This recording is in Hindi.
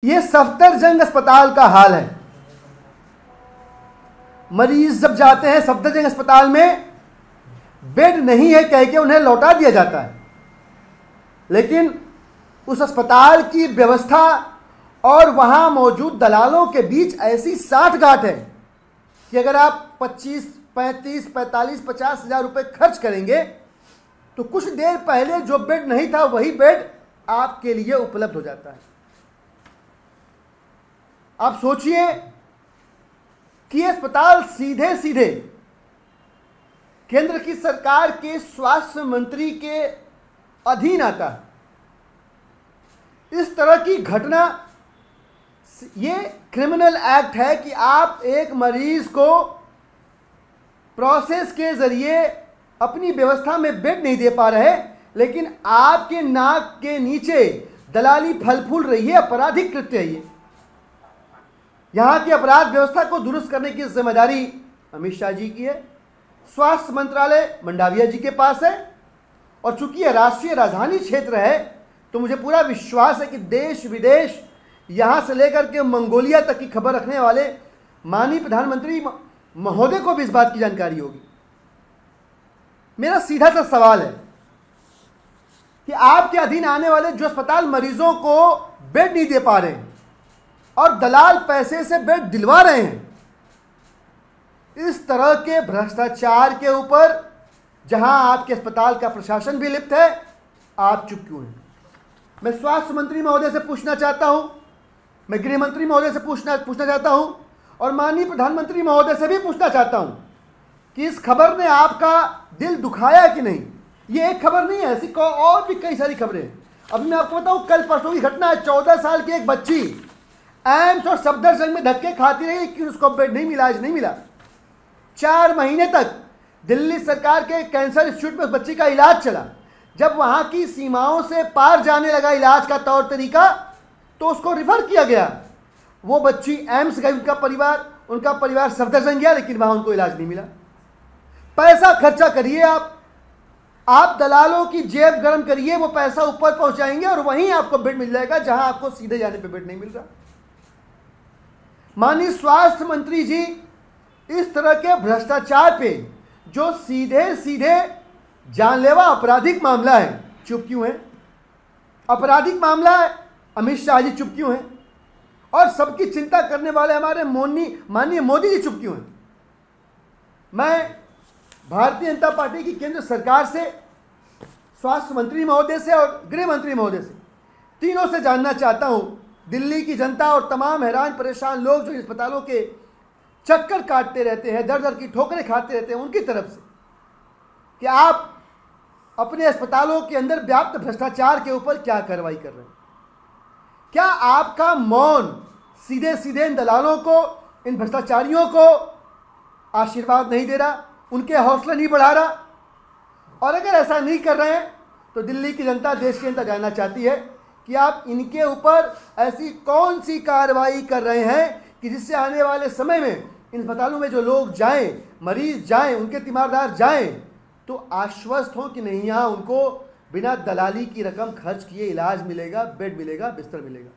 ये सफदरजंग अस्पताल का हाल है। मरीज जब जाते हैं सफदरजंग अस्पताल में, बेड नहीं है कह के उन्हें लौटा दिया जाता है। लेकिन उस अस्पताल की व्यवस्था और वहां मौजूद दलालों के बीच ऐसी साठगांठ है कि अगर आप 25, 35, 45, 50 हजार रुपये खर्च करेंगे तो कुछ देर पहले जो बेड नहीं था वही बेड आपके लिए उपलब्ध हो जाता है। आप सोचिए कि यह अस्पताल सीधे सीधे केंद्र की सरकार के स्वास्थ्य मंत्री के अधीन आता है। इस तरह की घटना, ये क्रिमिनल एक्ट है कि आप एक मरीज को प्रोसेस के जरिए अपनी व्यवस्था में बेड नहीं दे पा रहे, लेकिन आपके नाक के नीचे दलाली फल फूल रही है। आपराधिक कृत्य है ये। यहां की अपराध व्यवस्था को दुरुस्त करने की जिम्मेदारी अमित शाह जी की है। स्वास्थ्य मंत्रालय मंडाविया जी के पास है। और चूंकि यह राष्ट्रीय राजधानी क्षेत्र है तो मुझे पूरा विश्वास है कि देश विदेश, यहां से लेकर के मंगोलिया तक की खबर रखने वाले माननीय प्रधानमंत्री महोदय को भी इस बात की जानकारी होगी। मेरा सीधा सा सवाल है कि आपके अधीन आने वाले जो अस्पताल मरीजों को बेड नहीं दे पा रहे हैं और दलाल पैसे से बेड दिलवा रहे हैं, इस तरह के भ्रष्टाचार के ऊपर जहां आपके अस्पताल का प्रशासन भी लिप्त है, आप चुप क्यों हैं? मैं स्वास्थ्य मंत्री महोदय से पूछना चाहता हूं, मैं गृह मंत्री महोदय से पूछना चाहता हूं और माननीय प्रधानमंत्री महोदय से भी पूछना चाहता हूं कि इस खबर ने आपका दिल दुखाया कि नहीं। ये एक खबर नहीं है, ऐसी और भी कई सारी खबरें हैं। अभी मैं आपको बताऊं, कल परसों की घटना है। 14 साल की एक बच्ची एम्स और सफदरजंग में धक्के खाती रही, लेकिन उसको बेड नहीं मिला, इलाज नहीं मिला। 4 महीने तक दिल्ली सरकार के कैंसर इंस्टीट्यूट में उस बच्ची का इलाज चला। जब वहां की सीमाओं से पार जाने लगा इलाज का तौर तरीका, तो उसको रिफर किया गया। वो बच्ची एम्स गई, उनका परिवार सफदरजंग गया, लेकिन वहां उनको इलाज नहीं मिला। पैसा खर्चा करिए आप दलालों की जेब गर्म करिए, वो पैसा ऊपर पहुंचाएंगे और वहीं आपको बेड मिल जाएगा जहां आपको सीधे जाने पे बेड नहीं मिल रहा। माननीय स्वास्थ्य मंत्री जी, इस तरह के भ्रष्टाचार पे जो सीधे सीधे जानलेवा आपराधिक मामला है, चुप क्यों है? आपराधिक मामला है, अमित शाह जी चुप क्यों हैं? और सबकी चिंता करने वाले हमारे माननीय मोदी जी चुप क्यों हैं? मैं भारतीय जनता पार्टी की केंद्र सरकार से, स्वास्थ्य मंत्री महोदय से और गृह मंत्री महोदय से, तीनों से जानना चाहता हूं, दिल्ली की जनता और तमाम हैरान परेशान लोग जो अस्पतालों के चक्कर काटते रहते हैं, दर दर की ठोकरें खाते रहते हैं, उनकी तरफ से कि आप अपने अस्पतालों के अंदर व्याप्त भ्रष्टाचार के ऊपर क्या कार्रवाई कर रहे हैं? क्या आपका मौन सीधे सीधे इन दलालों को, इन भ्रष्टाचारियों को आशीर्वाद नहीं दे रहा, उनके हौसले नहीं बढ़ा रहा? और अगर ऐसा नहीं कर रहे हैं तो दिल्ली की जनता, देश की जनता जानना चाहती है कि आप इनके ऊपर ऐसी कौन सी कार्रवाई कर रहे हैं कि जिससे आने वाले समय में इन अस्पतालों में जो लोग जाएं, मरीज जाएं, उनके तीमारदार जाएं, तो आश्वस्त हों कि नहीं, यहाँ उनको बिना दलाली की रकम खर्च किए इलाज मिलेगा, बेड मिलेगा, बिस्तर मिलेगा।